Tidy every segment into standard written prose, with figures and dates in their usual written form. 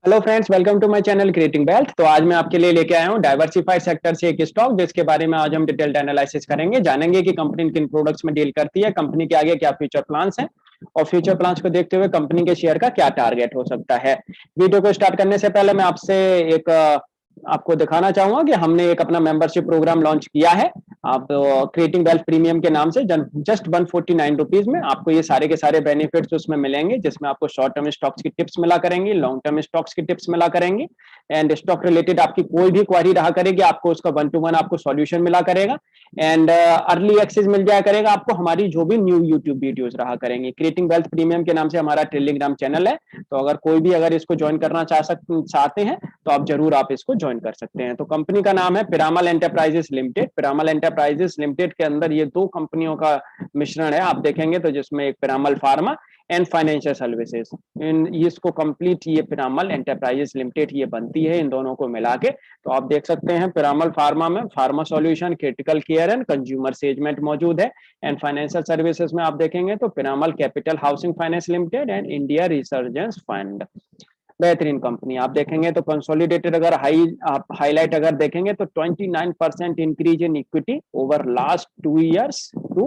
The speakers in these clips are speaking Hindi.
Hello friends, welcome to my channel creating wealth. तो आज मैं आपके लिए लेके आया हूँ डाइवर्सिफाइड सेक्टर से एक स्टॉक, जिसके बारे में आज हम डिटेल्ड एनालिसिस करेंगे। जानेंगे कि कंपनी किन प्रोडक्ट्स में डील करती है, कंपनी के आगे क्या फ्यूचर प्लान्स हैं और फ्यूचर प्लान्स को देखते हुए कंपनी के शेयर का क्या टारगेट हो सकता है। वीडियो को स्टार्ट करने से पहले मैं आपसे एक आपको दिखाना चाहूंगा कि हमने एक अपना मेंबरशिप प्रोग्राम लॉन्च किया है। आप क्रिएटिंग वेल्थ प्रीमियम के नाम से जस्ट 149 रुपीज में आपको ये सारे के सारे बेनिफिट्स उसमें मिलेंगे, जिसमें आपको शॉर्ट टर्म स्टॉक्स की टिप्स मिला करेंगी, लॉन्ग टर्म स्टॉक्स की टिप्स मिला करेंगी एंड स्टॉक रिलेटेड आपकी कोई भी क्वारी रहा करेगी, आपको उसका 1 to 1 आपको सॉल्यूशन मिला करेगा एंड अर्ली एक्सेस मिल जाया करेगा आपको हमारी जो भी न्यू यूट्यूब वीडियोस रहा करेंगी। क्रिएटिंग वेल्थ प्रीमियम के नाम से हमारा टेलीग्राम चैनल है, तो अगर कोई भी अगर इसको ज्वाइन करना चाहते हैं तो आप जरूर आप इसको ज्वाइन कर सकते हैं। तो कंपनी का नाम है Piramal enterprises limited. Piramal enterprises limited के अंदर ये दो कंपनियों का मिश्रण है, आप देखेंगे तो, जिसमें एक Piramal pharma and financial services, इन इसको कंप्लीट ये पिरामल एंटरप्राइजेस लिमिटेड ये बनती है, इन दोनों को मिला के। तो आप देख सकते हैं पिरामल फार्मा में pharma solution, critical care and consumer segment मौजूद है एंड फाइनेंशियल सर्विसेज में आप देखेंगे तो Piramal capital housing finance limited and India resurgence fund. बेहतरीन कंपनी आप देखेंगे तो कंसोलिडेटेड अगर आप हाईलाइट अगर देखेंगे तो 29% increase in equity over last 2 years to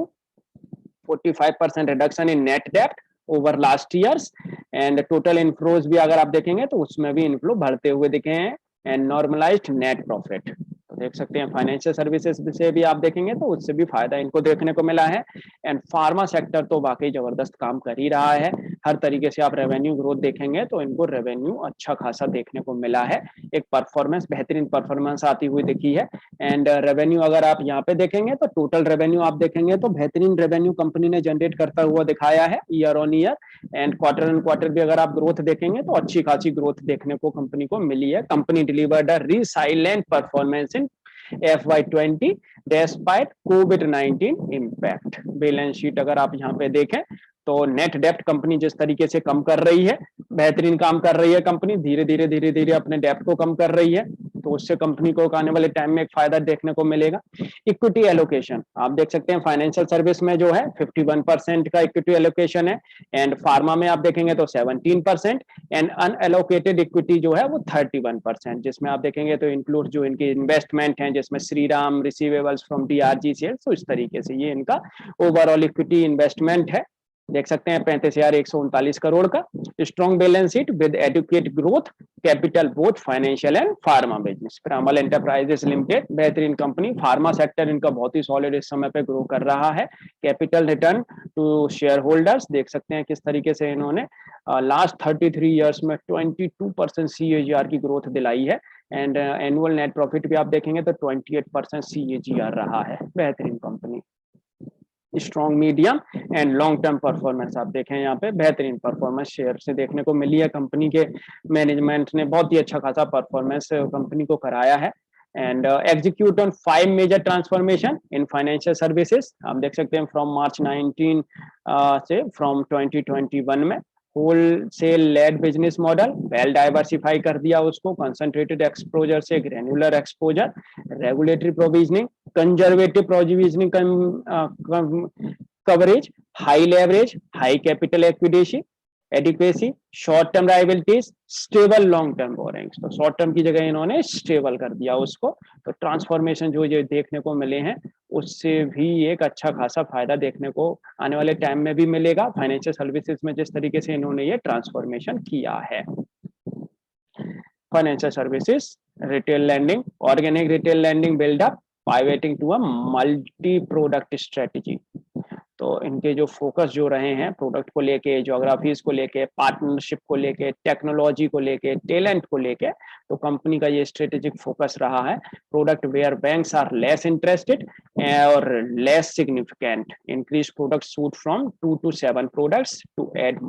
45% reduction in net डेप्ट over last years and total inflows भी अगर आप देखेंगे तो उसमें भी इनफ्लो बढ़ते हुए दिखे हैं एंड नॉर्मलाइज्ड नेट प्रॉफिट। तो देख सकते हैं फाइनेंशियल सर्विसेज से भी आप देखेंगे तो उससे भी फायदा इनको देखने को मिला है एंड फार्मा सेक्टर तो वाकई जबरदस्त काम कर ही रहा है। हर तरीके से आप रेवेन्यू ग्रोथ देखेंगे तो इनको रेवेन्यू अच्छा खासा देखने को मिला है, एक परफॉर्मेंस बेहतरीन परफॉर्मेंस आती हुई दिखी है एंड रेवेन्यू अगर आप यहाँ पे देखेंगे तो टोटल रेवेन्यू आप देखेंगे तो बेहतरीन रेवेन्यू कंपनी ने जनरेट करता हुआ दिखाया है year on year and quarter and quarter भी अगर आप ग्रोथ देखेंगे तो अच्छी खासी ग्रोथ देखने को कंपनी को मिली है। Company delivered a resilient performance in FY20 despite covid impact. Balance sheet अगर आप यहाँ पे देखें तो नेट डेप्ट कंपनी जिस तरीके से कम कर रही है, बेहतरीन काम कर रही है कंपनी, धीरे धीरे अपने डेप्ट को कम कर रही है, तो उससे कंपनी को आने वाले टाइम में एक फायदा देखने को मिलेगा। इक्विटी एलोकेशन आप देख सकते हैं फाइनेंशियल सर्विस में जो है 51% का इक्विटी एलोकेशन है एंड फार्मा में आप देखेंगे तो 17% एंड अनएलोकेटेड इक्विटी जो है वो 31%, जिसमें आप देखेंगे तो इंक्लूड जो इनकी इन्वेस्टमेंट है, जिसमें Shriram receivables from DRG sales, तो इस तरीके से ये इनका ओवरऑल इक्विटी इन्वेस्टमेंट है। देख सकते हैं 35,139 करोड़ का strong balance sheet with adequate growth capital both financial and pharma business. Piramal enterprises limited बेहतरीन कंपनी, फार्मा सेक्टर इनका बहुत ही सॉलिड इस समय पे ग्रो कर रहा है। Capital return to share holders देख सकते हैं किस तरीके से इन्होंने लास्ट 33 ईयर्स में 22% CAGR की ग्रोथ दिलाई है एंड एनुअल नेट प्रॉफिट भी आप देखेंगे तो 28% CAGR रहा है। बेहतरीन company, strong medium and long term performance आप देखें यहाँ पे बेहतरीन परफॉर्मेंस शेयर से देखने को मिली है। कंपनी के मैनेजमेंट ने बहुत ही अच्छा खासा परफॉर्मेंस कंपनी को कराया है and execute on 5 major transformation in financial services आप देख सकते हैं फ्रॉम मार्च 19 से फ्रॉम 2021 में wholesale led business model well diversify कर दिया उसको, कंसंट्रेटेड एक्सपोजर से granular exposure, regulatory provisioning, conservative provisioning coverage, high leverage, high capital एक्विडेसी adequacy, short term liabilities, stable long term borrowings. तो शॉर्ट टर्म की जगह इन्होंने स्टेबल कर दिया उसको। तो ट्रांसफॉर्मेशन जो ये देखने को मिले हैं उससे भी एक अच्छा खासा फायदा देखने को आने वाले टाइम में भी मिलेगा फाइनेंशियल सर्विसेज में, जिस तरीके से इन्होंने ये ट्रांसफॉर्मेशन किया है। Financial services retail lending, organic retail lending build up pivoting to a multi product strategy. तो इनके जो फोकस जो रहे हैं प्रोडक्ट को लेके, ज्योग्राफीज को लेके, पार्टनरशिप को लेके, टेक्नोलॉजी को लेके, टैलेंट को लेके, तो कंपनी का ये स्ट्रेटेजिक फोकस रहा है। Product where banks are less interested और less significant, increase product suite from 2 to 7 products to add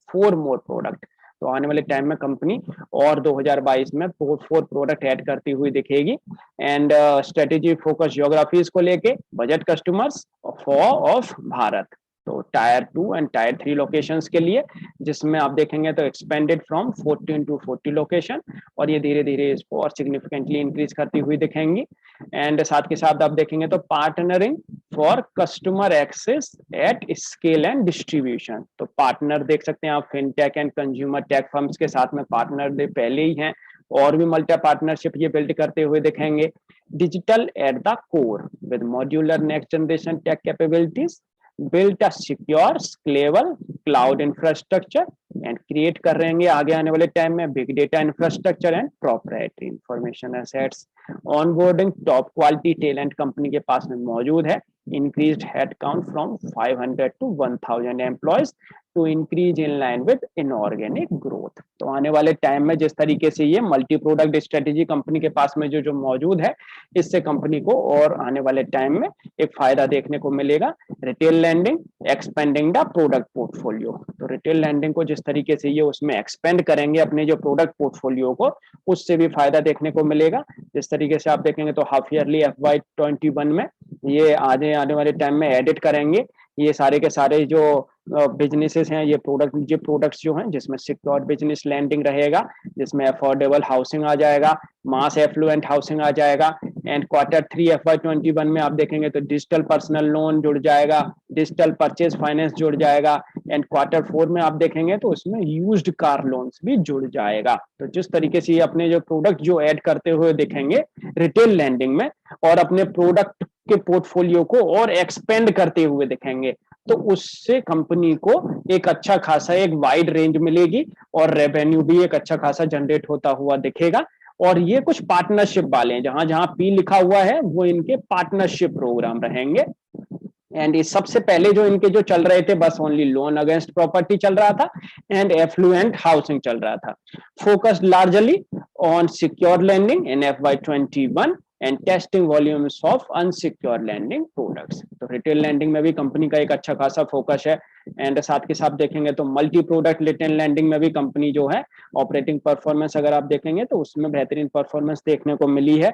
4 more product. तो आने वाले टाइम में कंपनी और 2022 में 4 प्रोडक्ट ऐड करती हुई दिखेगी एंड स्ट्रेटेजी फोकस ज्योग्राफीज को लेके, बजट कस्टमर्स ऑफ भारत, तो टायर 2 एंड टायर 3 लोकेशंस के लिए, जिसमें आप देखेंगे तो एक्सपेंडेड फ्रॉम 14 to 40 लोकेशन और ये धीरे धीरे इसको और सिग्निफिकेंटली इंक्रीज करती हुई दिखेंगी एंड साथ के साथ आप देखेंगे तो partnering for customer access at scale and distribution. तो पार्टनर देख सकते हैं आप, fintech and consumer tech firms के साथ में पार्टनर दे पहले ही हैं, और भी मल्टी पार्टनरशिप ये बिल्ड करते हुए दिखेंगे। Digital at the core with modular next generation tech capabilities, built a secure scalable cloud infrastructure and create कर रहेंगे आगे आने वाले टाइम में big data infrastructure and proprietary information assets. Onboarding top quality talent company के पास में मौजूद है। Increased headcount from 500 to 1000 employees to increase in line with inorganic growth. तो आने वाले टाइम में जिस तरीके से ये मल्टी प्रोडक्ट स्ट्रेटेजी कंपनी के पास में जो जो मौजूद है, इससे कंपनी को और आने वाले टाइम में एक फायदा देखने को मिलेगा। Retail landing expanding the product portfolio. तो रिटेल लैंडिंग को जिस तरीके से ये उसमें एक्सपेंड करेंगे अपने जो प्रोडक्ट पोर्टफोलियो को, उससे भी फायदा देखने को मिलेगा। जिस तरीके से आप देखेंगे तो हाफ ईयरली FY21 में ये आने वाले टाइम में एडिट करेंगे ये सारे के सारे जो बिजनेसेस हैं, ये प्रोडक्ट्स जो हैं, जिसमें सिक्योर्ड बिजनेस लैंडिंग रहेगा, जिसमें अफोर्डेबल हाउसिंग आ जाएगा, मास एफ्लुएंट हाउसिंग आ जाएगा। एंड Q3 FY21 में आप देखेंगे तो डिजिटल पर्सनल लोन जुड़ जाएगा, डिजिटल परचेज फाइनेंस जुड़ जाएगा। एंड Q4 में आप देखेंगे तो उसमें यूज्ड कार लोन्स भी जुड़ जाएगा। तो जिस तरीके से ये अपने जो प्रोडक्ट जो ऐड करते हुए दिखेंगे रिटेल लैंडिंग में, और अपने प्रोडक्ट के पोर्टफोलियो को और एक्सपेंड करते हुए दिखेंगे, तो उससे कंपनी को एक अच्छा खासा एक वाइड रेंज मिलेगी और रेवेन्यू भी एक अच्छा खासा जनरेट होता हुआ दिखेगा। और ये कुछ पार्टनरशिप वाले हैं, जहां जहां पी लिखा हुआ है वो इनके पार्टनरशिप प्रोग्राम रहेंगे। एंड इस सबसे पहले जो इनके जो चल रहे थे बस ओनली लोन अगेंस्ट प्रॉपर्टी चल रहा था एंड एफ्लुएंट हाउसिंग चल रहा था। Focused largely on secure lending in FY21 and testing volumes of unsecured lending products. तो रिटेल लैंडिंग में भी कंपनी का एक अच्छा खासा फोकस है। एंड साथ के साथ देखेंगे तो मल्टी प्रोडक्ट रिटेल लैंडिंग में भी कंपनी जो है ऑपरेटिंग परफॉर्मेंस अगर आप देखेंगे तो उसमें बेहतरीन परफॉर्मेंस देखने को मिली है।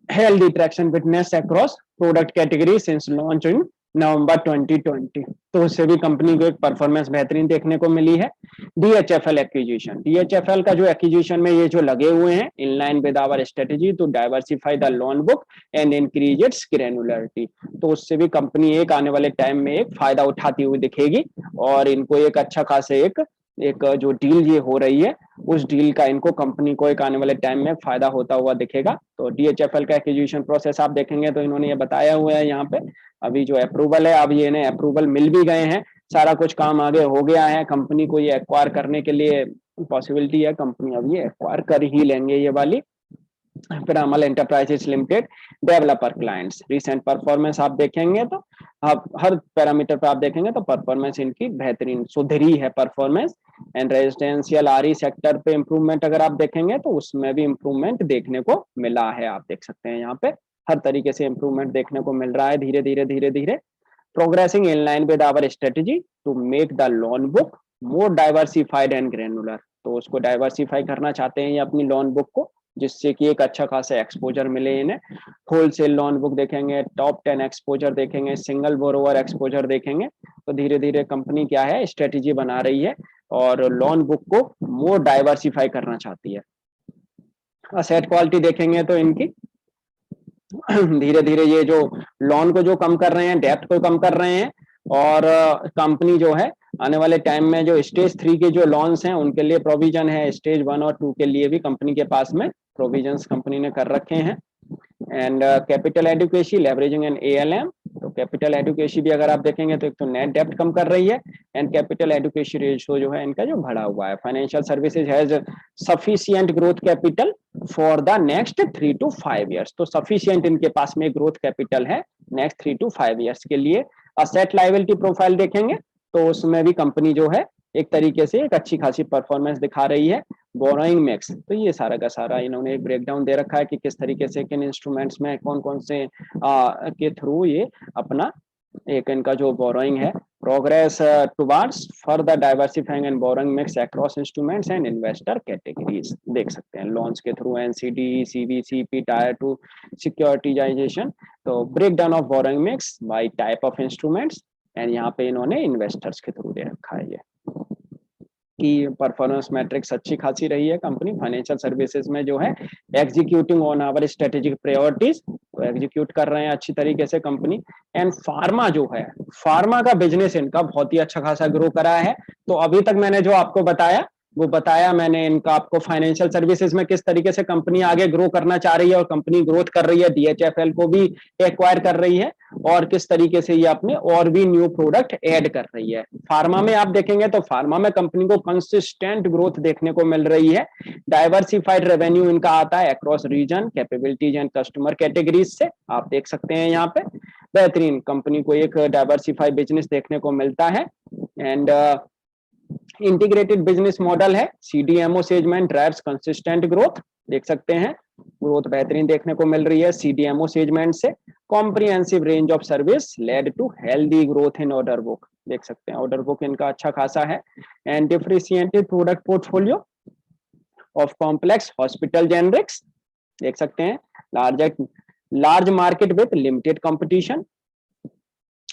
Healthy traction witness across product category since launch in November 2020। तो उससे भी कंपनी को एक परफॉर्मेंस बेहतरीन देखने को मिली है। DHFL एक्विजिशन, DHFL का जो एक्विजिशन में ये जो लगे हुए हैं in line with our strategy to diversify the loan book and increase its granularity. तो उससे भी कंपनी एक आने वाले टाइम में एक फायदा उठाती हुई दिखेगी और इनको एक अच्छा खासे एक जो डील ये हो रही है उस डील का इनको कंपनी को एक आने वाले टाइम में फायदा होता हुआ दिखेगा। तो DHFL का एक्विजिशन प्रोसेस आप देखेंगे तो इन्होंने ये बताया हुआ है यहाँ पे, अभी जो अप्रूवल है, अब ये इन्हें अप्रूवल मिल भी गए हैं, सारा कुछ काम आगे हो गया है। कंपनी को ये एक्वायर करने के लिए पॉसिबिलिटी है, कंपनी अब ये एक्वायर कर ही लेंगे ये वाली Piramal enterprises limited. Developer clients recent performance आप देखेंगे तो आप हर पैरामीटर पे आप देखेंगे तो परफॉर्मेंस इनकी बेहतरीन सुधरी है performance. And residential RE sector पे इंप्रूवमेंट अगर आप देखेंगे तो उसमें भी इंप्रूवमेंट देखने को मिला है। आप देख सकते हैं यहाँ पे हर तरीके से इंप्रूवमेंट देखने को मिल रहा है धीरे धीरे progressing in line with our strategy to make the loan book more diversified and granular. तो उसको डाइवर्सिफाई करना चाहते हैं ये अपनी लोन बुक को, जिससे कि एक अच्छा खासा एक्सपोजर मिले इन्हें। होलसेल लोन बुक देखेंगे, टॉप 10 एक्सपोजर देखेंगे, सिंगल बोरोवर एक्सपोजर देखेंगे। तो धीरे धीरे कंपनी क्या है स्ट्रेटेजी बना रही है और लोन बुक को मोर डाइवर्सिफाई करना चाहती है। असेट क्वालिटी देखेंगे तो इनकी धीरे धीरे ये जो लोन को जो कम कर रहे हैं, डेप्थ को कम कर रहे हैं, और कंपनी जो है आने वाले टाइम में जो स्टेज 3 के जो लोन्स हैं उनके लिए प्रोविजन है, स्टेज 1 और 2 के लिए भी कंपनी के पास में प्रोविजंस कंपनी ने कर रखे हैं। And capital adequacy leveraging and ALM। तो कैपिटल एडुकेसी भी अगर आप देखेंगे तो एक तो नेट डेप्ट कम कर रही है एंड कैपिटल एडुकेसी रेशियो जो है इनका जो बढ़ा हुआ है। Financial services has sufficient growth capital for the next 3 to 5 years। तो सफिशिएंट इनके पास में ग्रोथ कैपिटल है नेक्स्ट 3 to 5 years के लिए। असेट लायबिलिटी प्रोफाइल देखेंगे तो उसमें भी कंपनी जो है एक तरीके से एक अच्छी खासी परफॉर्मेंस दिखा रही है। बोरोइंग मिक्स, तो ये सारा का सारा इन्होंने एक ब्रेकडाउन दे रखा है कि किस तरीके से किन इंस्ट्रूमेंट्स में कौन कौन से के थ्रू ये अपना एक इनका जो बोरोइंग है progress towards further diversifying and borrowing mix across instruments and investor categories. देख सकते हैं लॉन्च के through NCD, CVCP, tier 2 securitization. तो break down of borrowing mix by type of instruments and यहाँ पे इन्होंने इन्वेस्टर्स के थ्रू दे रखा है ये की परफॉर्मेंस मैट्रिक्स अच्छी खासी रही है। कंपनी फाइनेंशियल सर्विसेज में जो है executing on our strategic priorities तो एग्जीक्यूट कर रहे हैं अच्छी तरीके से कंपनी। एंड फार्मा जो है, फार्मा का बिजनेस इनका बहुत ही अच्छा खासा ग्रो करा है। तो अभी तक मैंने जो आपको बताया वो बताया मैंने इनका आपको फाइनेंशियल सर्विसेज में किस तरीके से कंपनी आगे ग्रो करना चाह रही है और कंपनी ग्रोथ कर रही है, डीएचएफएल को भी एक्वायर कर रही है और किस तरीके से ये अपने और भी न्यू प्रोडक्ट ऐड कर रही है। फार्मा में आप देखेंगे तो फार्मा में कंपनी को कंसिस्टेंट ग्रोथ देखने को मिल रही है। डाइवर्सिफाइड रेवेन्यू इनका आता है across region, capabilities and customer categories से, आप देख सकते हैं यहाँ पे। बेहतरीन कंपनी को एक डाइवर्सिफाइड बिजनेस देखने को मिलता है। एंड इंटीग्रेटेड बिजनेस मॉडल है, CDMO segment drives consistent growth, देख सकते हैं ग्रोथ बेहतरीन देखने को मिल रही है सीडीएमओ सेगमेंट से। Comprehensive range of service led to healthy growth in order book, देख सकते हैं ऑर्डर बुक इनका अच्छा खासा है। And differentiated product portfolio of complex hospital generics, देख सकते हैं large market with limited competition,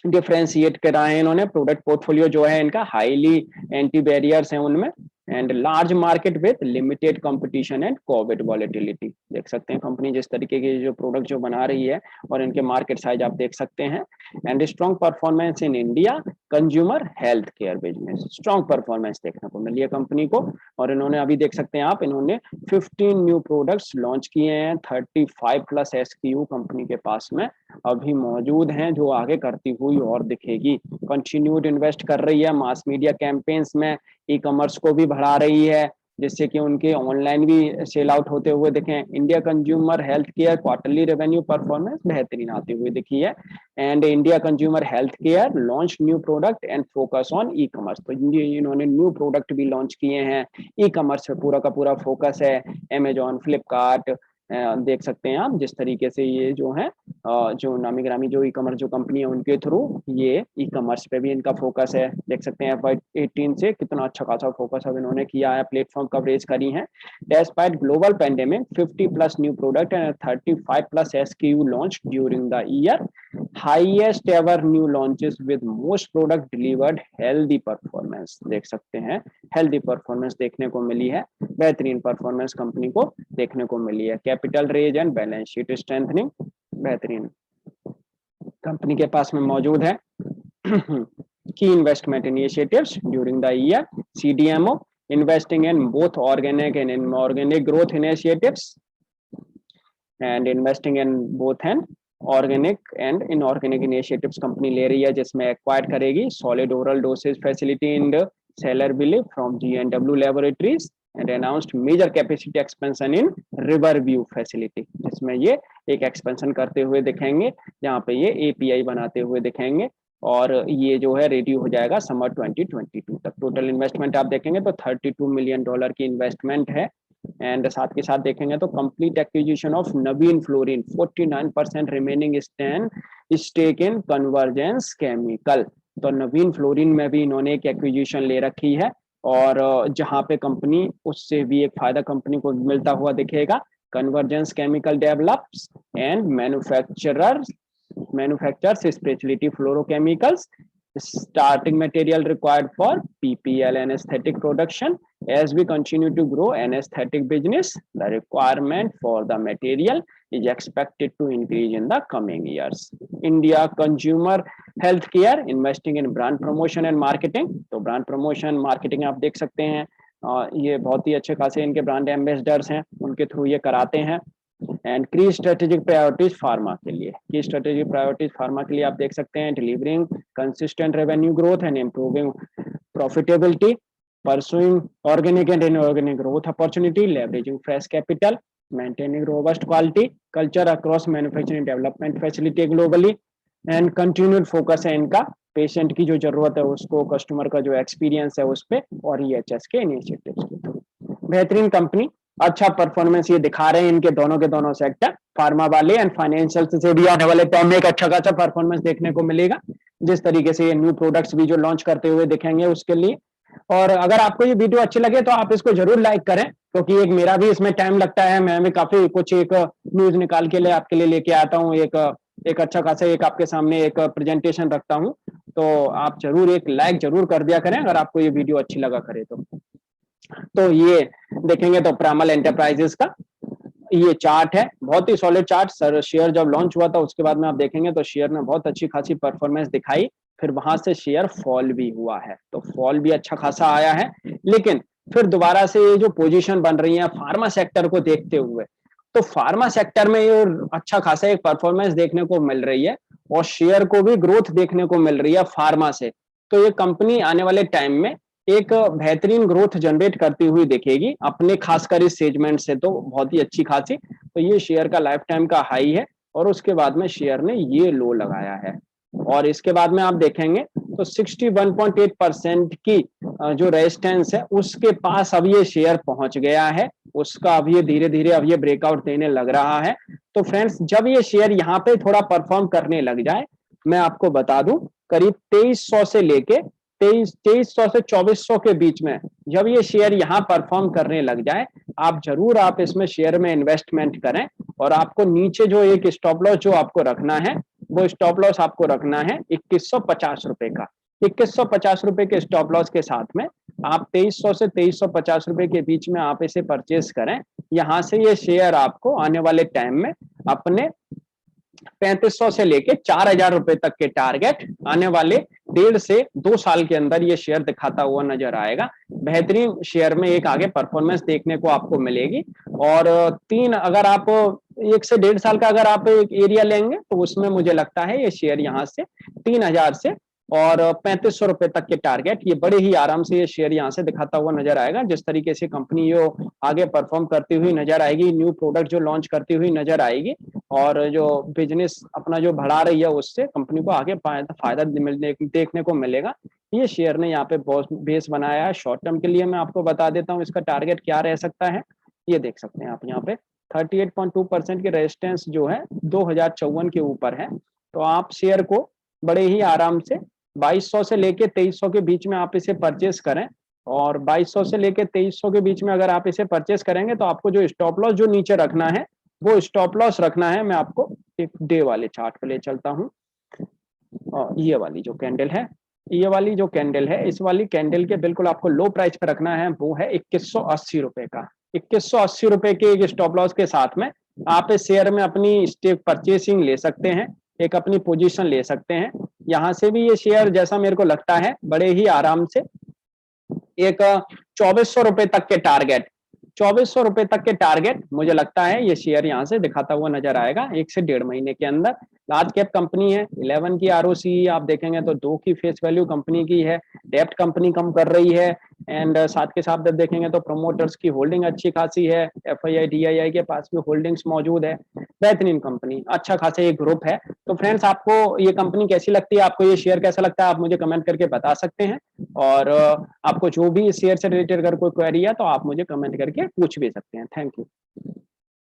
differentiate करा है इन्होंने। प्रोडक्ट पोर्टफोलियो जो है इनका हाईली एंटी बैरियर्स हैं उनमें। And large market with limited competition and Covid volatility, देख सकते हैं कंपनी जिस तरीके के जो प्रोडक्ट जो बना रही है और इनके मार्केट साइज आप देख सकते हैं। And strong performance in India consumer health care business, strong performance देखने को मिली है कंपनी को। और इन्होंने अभी देख सकते हैं आप, इन्होंने 15 न्यू प्रोडक्ट्स लॉन्च किए हैं, 35 प्लस एसक्यू कंपनी के पास में अभी मौजूद हैं जो आगे करती हुई और दिखेगी। कंटिन्यूड इन्वेस्ट कर रही है मास मीडिया कैंपेन्स में, ई कॉमर्स को भी बढ़ा रही है जिससे कि उनके ऑनलाइन भी सेल आउट होते हुए दिखे। India consumer health care quarterly revenue performance बेहतरीन आती हुई दिखी है। And India consumer health care launch new product and focus on e commerce, तो इन्होंने न्यू प्रोडक्ट भी लॉन्च किए हैं, ई कॉमर्स पे पूरा का पूरा फोकस है। अमेजॉन, फ्लिपकार्ट, देख सकते हैं आप जिस तरीके से ये जो है जो नामी ग्रामी जो ई कॉमर्स जो कंपनी है उनके थ्रू ये ई कॉमर्स पे भी इनका फोकस है। देख सकते हैं FY18 से कितना अच्छा खासा फोकस अब इन्होंने किया है, प्लेटफॉर्म कवरेज करी है। Despite global pandemic 50 plus new product and 35 plus SKU launch during the year, highest ever new launches with most product delivered healthy performance, देख सकते हैं हेल्दी परफॉर्मेंस देखने को मिली है, बेहतरीन परफॉर्मेंस कंपनी को देखने को मिली है। Capital raise and balance sheet strengthening बेहतरीन कंपनी के पास में मौजूद है। Key investment initiatives during the year, CDMO investing in both organic and inorganic growth initiatives and investing in both and organic and inorganic initiatives company ले रही है जिसमें एक्वायर करेगी solid oral dosage facility in Sellersville from G&W laboratories and announced major capacity expansion in river view facility, जिसमें ये एक एक्सपेंशन करते हुए दिखेंगे जहाँ पे ये API बनाते हुए दिखेंगे और ये जो है रेडी हो जाएगा समर 2022 तक। टोटल इन्वेस्टमेंट आप देखेंगे तो $32 मिलियन की इन्वेस्टमेंट है। एंड साथ के साथ देखेंगे तो complete acquisition of Navin Fluorine 49% remaining stake in Convergence Chemical, तो नवीन फ्लोरिन में भी इन्होंने एक एक्विजिशन ले रखी है और जहां पे कंपनी उससे भी एक फायदा कंपनी को मिलता हुआ दिखेगा। Convergence chemical develops and manufactures specialty fluorochemicals, starting material required for PPL and aesthetic production. As we continue to grow an aesthetic business, the requirement for the material is expected to increase in the coming years. India consumer healthcare investing in brand promotion and marketing, तो brand promotion marketing आप देख सकते हैं ये बहुत ही अच्छे खासे इनके ब्रांड एम्बेसडर्स हैं, उनके थ्रू ये कराते हैं। एंड की स्ट्रेटेजिक प्रायोरिटीज फार्मा के लिए, की स्ट्रेटेजिक प्रायोरिटीज फार्मा के लिए आप देख सकते हैं delivering consistent revenue growth and improving profitability, pursuing organic and inorganic growth opportunity, leveraging fresh capital, maintaining robust quality culture across manufacturing development facility globally. And continued focus है इनका पेशेंट की जो जरूरत है उसको, कस्टमर का जो एक्सपीरियंस है उस पर और EHS के इनिशिएटिव्स के थ्रू। बेहतरीन कंपनी, अच्छा परफॉर्मेंस ये दिखा रहे हैं इनके दोनों के दोनों सेक्टर, फार्मा वाले एंड फाइनेंशियल से भी आने वाले टाइम में एक अच्छा खासा परफॉर्मेंस देखने को मिलेगा जिस तरीके से ये न्यू प्रोडक्ट्स भी जो लॉन्च करते हुए दिखेंगे उसके लिए। और अगर आपको ये वीडियो अच्छी लगे तो आप इसको जरूर लाइक करें क्योंकि एक मेरा भी इसमें टाइम लगता है, मैं भी काफी कुछ एक न्यूज निकाल के लिए आपके लिए लेके आता हूँ, एक अच्छा खासा एक आपके सामने एक प्रेजेंटेशन रखता हूँ, तो आप जरूर एक लाइक जरूर कर दिया करें अगर आपको ये वीडियो अच्छी लगा करे तो ये देखेंगे तो प्रामल एंटरप्राइजेस का ये चार्ट है, बहुत ही सॉलिड चार्ट। सर शेयर जब लॉन्च हुआ था उसके बाद में आप देखेंगे तो शेयर ने बहुत अच्छी खासी परफॉर्मेंस दिखाई, फिर वहां से शेयर फॉल भी हुआ है, तो फॉल भी अच्छा खासा आया है। लेकिन फिर दोबारा से ये जो पोजीशन बन रही है फार्मा सेक्टर को देखते हुए, तो फार्मा सेक्टर में ये अच्छा खासा एक परफॉर्मेंस देखने को मिल रही है और शेयर को भी ग्रोथ देखने को मिल रही है फार्मा से। तो ये कंपनी आने वाले टाइम में एक बेहतरीन ग्रोथ जनरेट करती हुई दिखेगी अपने खासकर इस सेगमेंट से, तो बहुत ही अच्छी खासी। तो ये शेयर का लाइफ टाइम का हाई है और उसके बाद में शेयर ने ये लो लगाया है और इसके बाद में आप देखेंगे तो 61.8% की जो रेजिस्टेंस है उसके पास अब ये शेयर पहुंच गया है, उसका अब ये धीरे धीरे अब ये ब्रेकआउट देने लग रहा है। तो फ्रेंड्स जब ये शेयर यहाँ पे थोड़ा परफॉर्म करने लग जाए, मैं आपको बता दूं करीब 2300 से लेके 2300 से 2400 के बीच में जब ये शेयर यहाँ परफॉर्म करने लग जाए, आप जरूर आप इसमें शेयर में इन्वेस्टमेंट करें। और आपको नीचे जो एक स्टॉप लॉस जो आपको रखना है, वो स्टॉप लॉस आपको रखना है 2150 रुपए का। 2150 रुपए के स्टॉप लॉस के साथ में आप 2300 से 2350 रुपए के बीच में आप इसे परचेज करें। यहाँ से ये शेयर आपको आने वाले टाइम में अपने 3500 से लेके 4000 रुपए तक के टारगेट आने वाले 1.5 से 2 साल के अंदर ये शेयर दिखाता हुआ नजर आएगा। बेहतरीन शेयर में एक आगे परफॉर्मेंस देखने को आपको मिलेगी। और तीन अगर आप 1 से 1.5 साल का अगर आप एक एरिया लेंगे तो उसमें मुझे लगता है ये शेयर यहाँ से 3000 से और 3500 रुपए तक के टारगेट ये बड़े ही आराम से ये शेयर यहाँ से दिखाता हुआ नजर आएगा। जिस तरीके से कंपनी ये आगे परफॉर्म करती हुई नजर आएगी, न्यू प्रोडक्ट जो लॉन्च करती हुई नजर आएगी और जो बिजनेस अपना जो बढ़ा रही है उससे कंपनी को आगे फायदा देखने को मिलेगा। ये शेयर ने यहाँ पे बेस बनाया है शॉर्ट टर्म के लिए। मैं आपको बता देता हूँ इसका टारगेट क्या रह सकता है। ये देख सकते हैं आप यहाँ पे 38.2% की रेजिस्टेंस जो है 2054 के ऊपर है। तो आप शेयर को बड़े ही आराम से 2200 से लेके 2300 के बीच में आप इसे परचेस करें और 2200 से लेके 2300 के बीच में अगर आप इसे परचेस करेंगे तो आपको जो स्टॉप लॉस जो नीचे रखना है वो स्टॉप लॉस रखना है। मैं आपको एक डे वाले चार्ट पे ले चलता हूँ और ये वाली जो कैंडल है, ये वाली जो कैंडल है, इस वाली कैंडल के बिल्कुल आपको लो प्राइस पे रखना है, वो है 2180 रुपए का। 2180 रुपए के एक स्टॉप लॉस के साथ में आप इस शेयर में अपनी स्टेक परचेसिंग ले सकते हैं, एक अपनी पोजीशन ले सकते हैं। यहाँ से भी ये शेयर जैसा मेरे को लगता है बड़े ही आराम से एक 2400 रुपए तक के टारगेट, 2400 रुपए तक के टारगेट मुझे लगता है ये शेयर यहाँ से दिखाता हुआ नजर आएगा 1 से 1.5 महीने के अंदर। लार्ज कैप कंपनी है, 11 की आरओसी आप देखेंगे तो 2 की फेस वैल्यू कंपनी की है, डेप्ट कंपनी कम कर रही है एंड साथ के साथ जब देखेंगे तो प्रमोटर्स की होल्डिंग अच्छी खासी है, एफआईआई डीआईआई के पास भी होल्डिंग्स मौजूद है। बेहतरीन कंपनी, अच्छा खासा ये ग्रुप है। तो फ्रेंड्स आपको ये कंपनी कैसी लगती है, आपको ये शेयर कैसा लगता है, आप मुझे कमेंट करके बता सकते हैं। और आपको जो भी शेयर से रिलेटेड अगर कोई क्वेरी है तो आप मुझे कमेंट करके पूछ भी सकते हैं। Thank you.